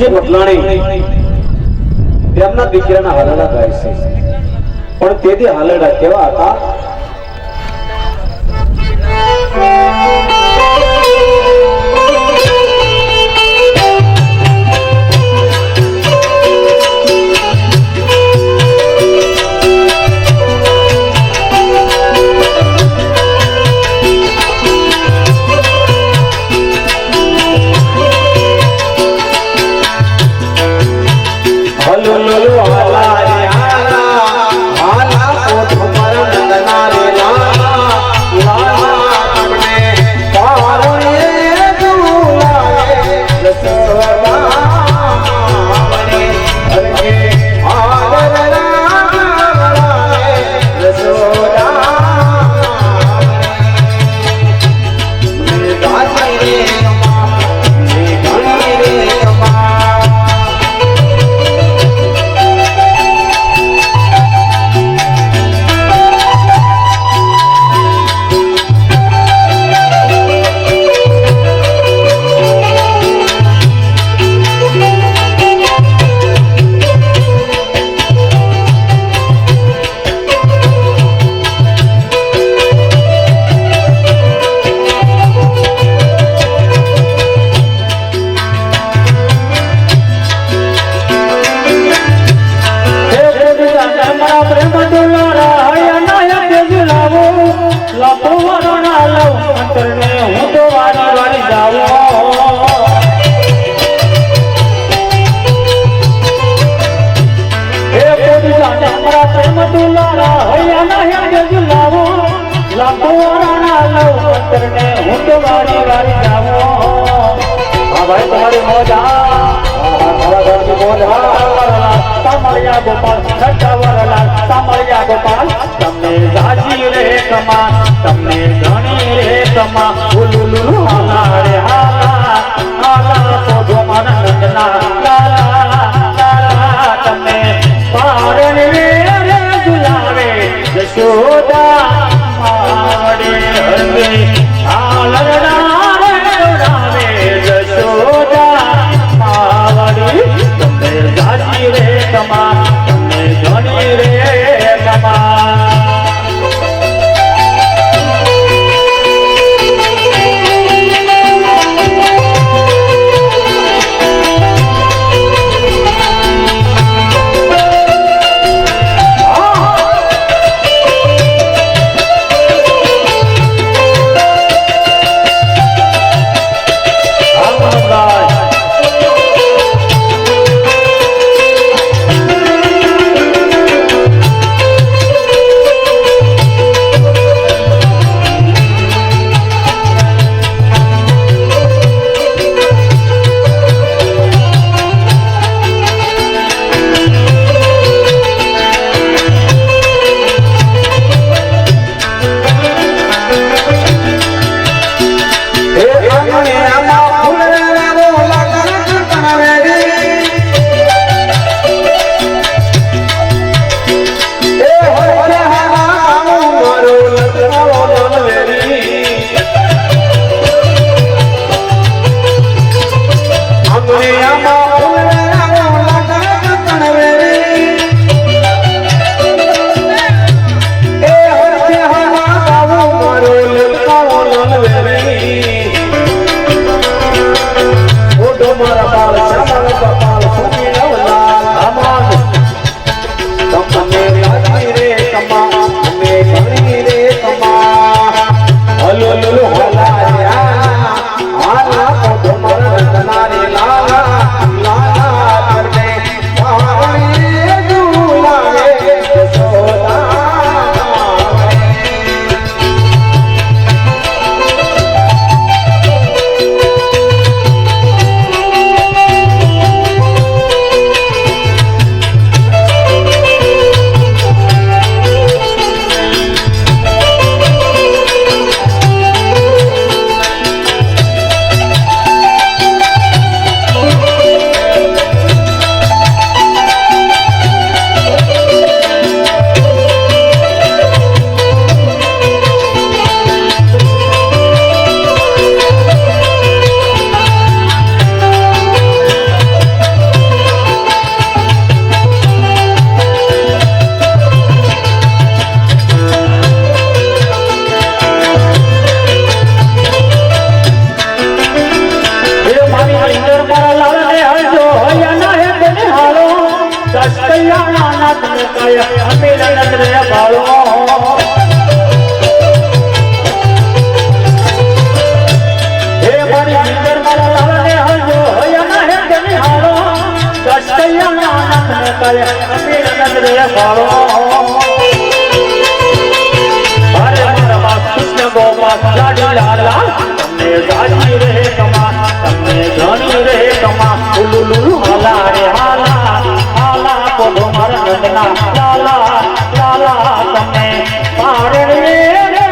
પૂજ્ય બદલાણી તેમના દીકરાના હાલડા ગાય છે, પણ તેથી હાલડા કેવા હતા? તમને જાજી રે કમા, તમને ધણી રે કમા, ઉલુલુ હાલા રે હાલા, હાલા પોધો મારા નંદના લાલા, લાલા તમને પારણ રે રે ઝુલાવે જશોદા માવડે હરવે હાલરડા રે ઉડાવે જશોદા માવડી. તમને જાજી રે કમા, તમને ધણી રે કમા. કષ્ટયાના નાથ ને કય અમીર નજરે ભાળો હે મારી નીંદર મારા લાલને હજો હયાના હે તેની હારો કષ્ટયાના નાથ ને કય અમીર નજરે ભાળો અરે મારા કૃષ્ણ ગોપાલ લાડી લાલા તમને જાજી રહે કમા તમને જાણી રહે કમા ઉલુલુ હાલા રે હાલા હાલા પોધો મારા નંદના લાલા લાલા તમને પારે રે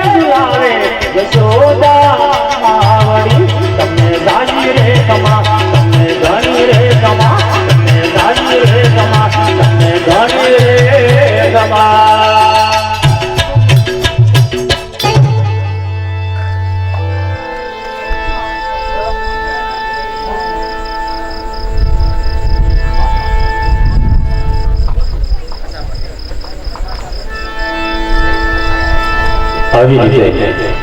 દુલાવે યશોદા માવડી તમને જાજી રહે કમા તમને જાણી રહે કમા તમને જાજી રહે કમા તમને જાણી રહે કમા આવી રીતે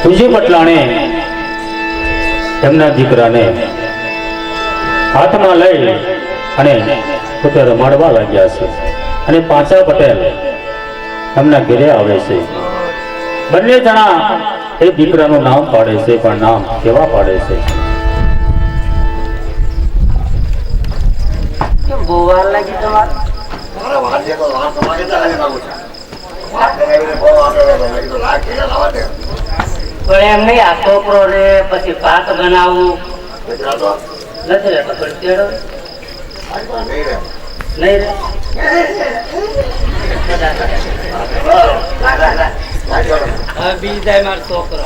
તુજી પટલાણે એમના દીકરાને હાથમાં લઈ અને પોતે રમાડવા લાગ્યા છે અને પાંચા પટેલ એમના ઘરે આવે છે બંને જણા એ દીકરાનું નામ પાડે છે પણ નામ કેવા પાડે છે કેમ બહુ વાર લાગી તમારે પણ એમ નહીં આ છોકરો રે પછી ભાત બનાવવું નથી રહેતો પણ તેડો નહીં રે બીજા મારો છોકરો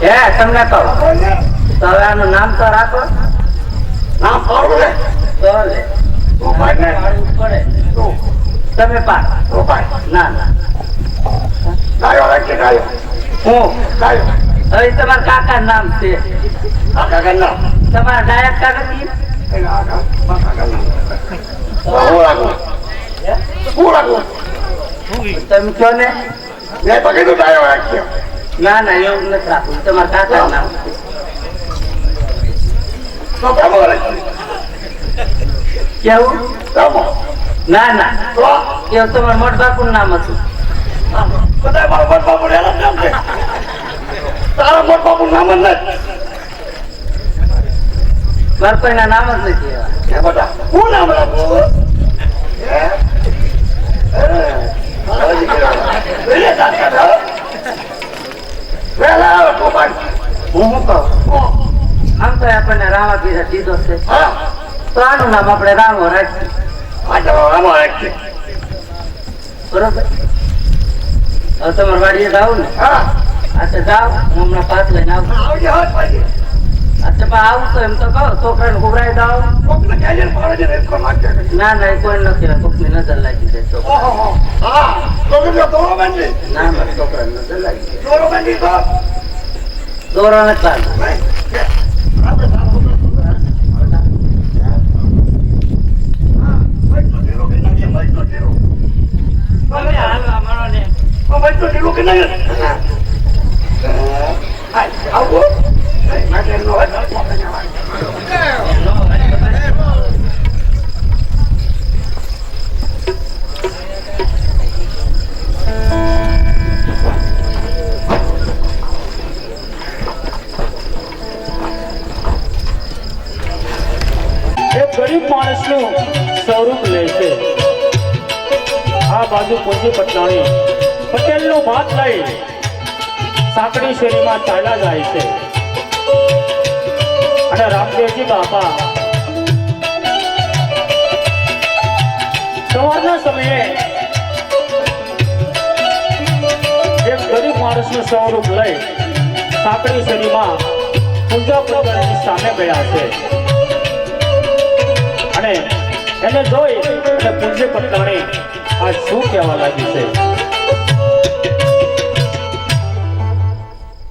હે તમને કહો તો હવે આનું નામ તો રાખો નામ પાડવું રે તો લે પડે તમે પા ના ના હું હવે તમારા કાકા નામ છે તમારા ડાયક કાકા તમે કહો ને ના ના એવું નથી રાખવું તમારા કાકા નામ કેવું ના ના એવું તમારા મોટ બાપુ નામ હતું મારા મોટ બાપુ નામ છે તારા મોટ બાપુ નામ જ નથી મારા કોઈના નામ જ નથી એવા હું નામ રાખું હું કહું આમ તો આપણને રામા પીરા દીધો છે તો આનું નામ આપણે રામો રાખીએ બરોબર હવે તમારે વાડીએ જાવ ને અચ્છા જાઓ હું હમણાં પાસ લઈને આવું અચ્છા આવું તો એમ તો કહો છોકરાને ઘુબરાઈ જાઓ ના ના એ કોઈ નથી કોકની નજર લાગી જાય છોકરા ના મારા છોકરાને નજર લાગી જાય દોરો નથી લાગતો ગરીબ માણસનું સ્વરૂપ લે છે આ બાજુ પૂંજી પટલાણી પટેલનો ભાત લઈ સાંકડી શેરીમાં ચાલ્યા જાય છે અને રામદેવજી બાપા સવારના સમયે એક ગરીબ માણસનું સ્વરૂપ લઈ સાંકડી શેરીમાં પૂજા પટલાણીની સામે ગયા છે અને એને જોઈ અને પૂજ્ય પટલાણી આ શું કહેવા લાગી છે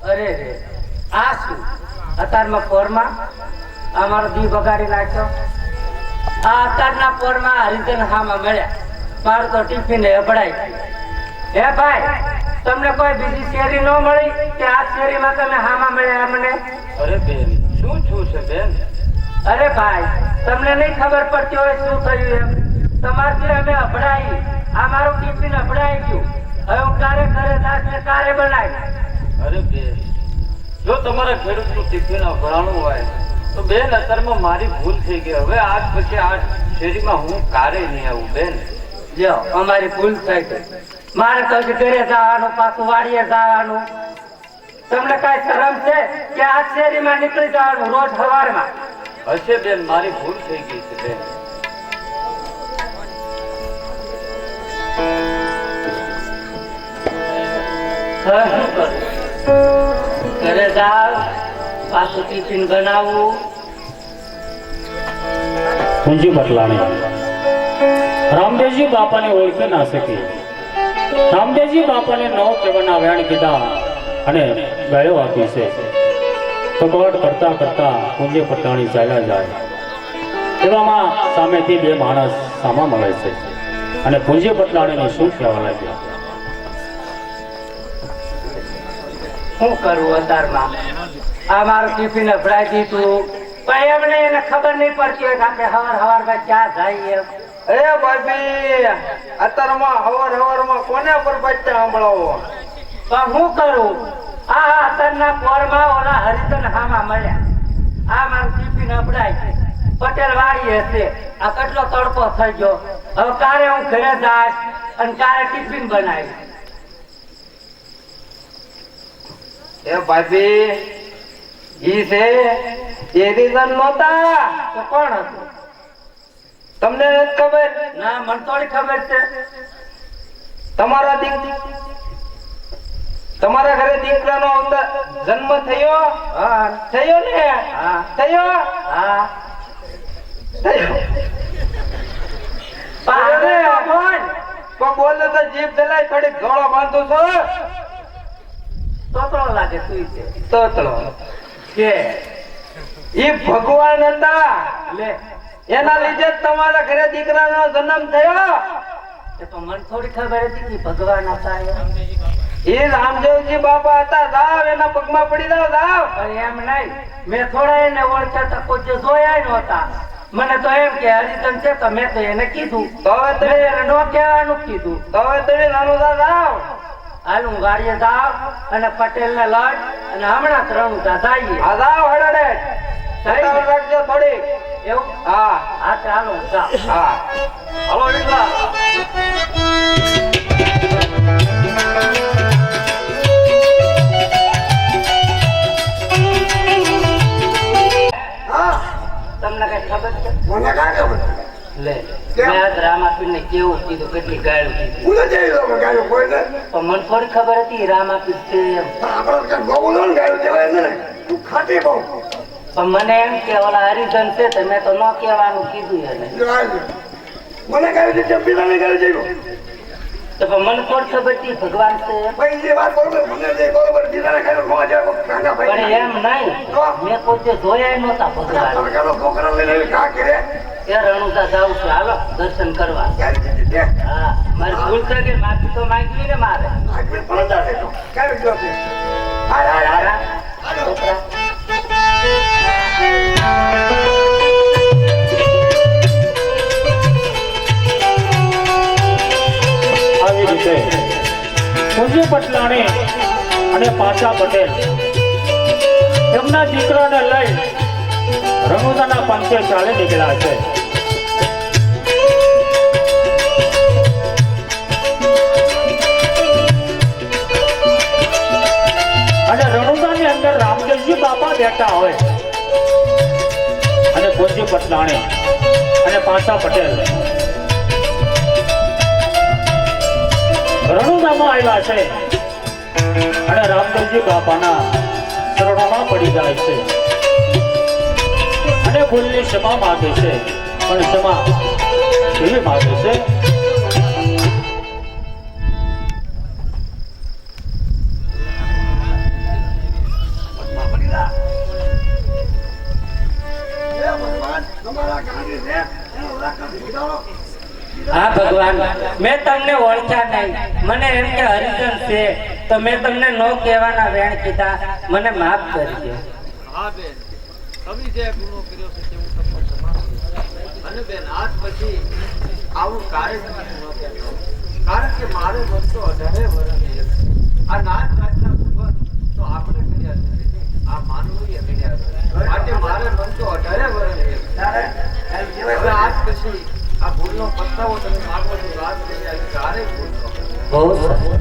અરે રે આ શું અત્યારમાં પોરમાં આ મારો દી બગાડી નાખ્યો આ અત્યારના પોરમાં હરિજન હામાં મળ્યા મારું તો ટિફિન અભડાઈ હે ભાઈ તમને કોઈ બીજી શેરી ન મળી કે આ શેરીમાં તમે હામાં મળ્યા મને અરે બેન શું છું છે બેન? અરે ભાઈ, તમને નહીં ખબર પડતી હોય શું થયું એમ? તમારથી અમે અભડાઈ, આ મારું ટિફિન અભડાઈ ગયું. હવે હું કારે ઘરે દાસ ને કારે બનાવી. અરે બેન, જો તમારા ખેડૂતનું ટિફિન અભરાણું હોય તો બેન અત્યારમાં મારી ભૂલ થઈ ગઈ. હવે આજ પછી આ શેરીમાં હું કારે નહીં આવું બેન. જો અમારી ભૂલ થઈ ગઈ. મારે તો હજી ઘરે જવાનું, પાછું વાડીએ જવાનું. તમને કઈ શરમ છે કે આ શેરીમાં નીકળી જવાનું રોજ સવારમાં? હશે બેન, મારી ભૂલ થઈ ગઈ છે બેન. હવે શું કરું? ઘરે જાવ, પાછું ટિફિન બનાવવું. પૂંજી બટલાણી રામદેવજી બાપાને ઓળખી ના શકી. રામદેવજી બાપાને નવ કહેવાના વેણ કીધા અને ગાયો આપી છે. કકવાટ કરતા કરતા પૂંજી બટલાણી ચાલ્યા જાય. એવામાં સામેથી બે માણસ સામા મળે છે અને પૂંજી બટલાણીને શું કહેવા લાગ્યા. શું કરવું અત્યારમાં? આ મારું ટિફિન અભડાઈ દીધું, પણ એમને એને ખબર નહીં પડતી હોય કે આપણે હવાર ક્યાં જઈએ. એ ભાભી, અત્યારમાં હવારમાં કોને પર બચ્ચા સાંભળાવો? પણ હું કરું? આ અત્યારના પોરમાં ઓલા હરિજન હામા મળ્યા. આ મારું ટિફિન અભડાઈ ગયું. પટેલ વાળી હશે. આ કેટલો તડકો થઈ ગયો. હવે કારે હું ઘરે જાય અને કારે ટિફિન બનાવી. એ ભાભી, ઈ છે એ રીઝન નહોતા. તો કોણ હતું? તમને નથી ખબર? ના, મને થોડી ખબર છે. તમારા ઘરે દીકરાનો જન્મ થયો? હા, થયો ને? હા, થયો? હા. થયો. બોલે તો જીભ દલાઈ થોડી ગળો બાંધું છો. તોતળો લાગે તું છે. તોતળો કે ઈ ભગવાન હતા, લે, એના લીધે જ તમારા ઘરે દીકરાનો જન્મ થયો. એ તો મને થોડી ખબર હતી કે ભગવાન હતા એમ. એ રામદેવજી બાપા હતા. જાવ એના પગમાં પડી જાવ. જાવ. પણ એમ નહીં, મેં થોડા એને ઓળખ્યા હતા, કોઈ જે જોયા નહોતા. મને તો એમ કે હરિજન છે તો મેં તો એને કીધું. તો હવે મેં તમે એને નો કહેવાનું કીધું. નાનું જાવ. હાલ હું ગાડીએ જાવ અને પટેલ ને લડ અને હમણાં જ રણુજા જઈએ. હા, જાવ હડડે. સત્તાવન રાખજો થોડી. એવું? હા હા, ચાલો જાવ. હા. હાલો વિઠલા. તમને કઈ ખબર છે? મને કાંઈ ખબર લે, મેં આજ રામાપીર ને કેવું કીધું, કેટલી ગાળું કીધી. હું નથી આવ્યો અમે ગાયું કોઈને પણ મને થોડી ખબર હતી રામાપીર છે એમ. આપણે કાંઈ બહુ નો ગાયું કહેવાય ને તું ખાતી બહુ પણ મને એમ કે ઓલા હરિજન છે તો મેં તો ન કહેવાનું કીધું એને. મને ગાયું છે ચંપીલા ને ગાયું છે તો પણ મને થોડી ખબર હતી ભગવાન છે એમ. ભાઈ જે વાત બરોબર મને જે બરોબર દીદાને ખાયો નો જાય કાંગા પણ ભાઈ એમ નહીં, મેં કોઈ જે જોયા નહોતા ભગવાન. સરકારો છોકરા લઈને કા કરે એ રણુજા જાઉં છું, હાલો દર્શન કરવા. હા, મારી ભૂલ થઈ ગઈ, માફી તો માંગવી ને મારે. આગળ પણ જાડે તો કાંઈ જો છે હાય હાય હાય છોકરા, આવી રીતે પૂંજી બટલાણી અને પાછા પટેલ એમના દીકરાને લઈ રણુજાના પંથે ચાલી નીકળ્યા છે. અને રણુજાની અંદર રામદેવજી બાપા બેઠા હોય અને પૂંજી બટલાણી અને પાછા પટેલ રણુજામાં આવ્યા છે અને રામદેવજી બાપાના શરણોમાં પડી જાય છે અને ભૂલની ક્ષમા માંગે છે, પણ ક્ષમા કેવી માંગે છે? હા ભગવાન, મેં તમને ઓળખ્યા નહીં. મને એમ કે હરિજન છે તો મેં તમને નો કહેવાના વેણ કીધા. મને માફ કરજો. તમે જે ગુનો કર્યો છે તે હું તમને ક્ષમા કરું છું. અને બેન આજ પછી આવું કાર્ય તમે ન કરશો. કારણ કે મારે મન તો 18 વર્ષની છે. આ નાચ નાચના કુંભ તો આપણે કર્યા છે, આ માનવીએ કર્યા છે. માટે મારે મન તો 18 વર્ષની છે. તારે એમ કહેવાય હવે આજ પછી આ ભૂલનો પસ્તાવો તમે માગો છો, આજ પછી આ ક્યારેય ભૂલ ન કરો. બહુ સરસ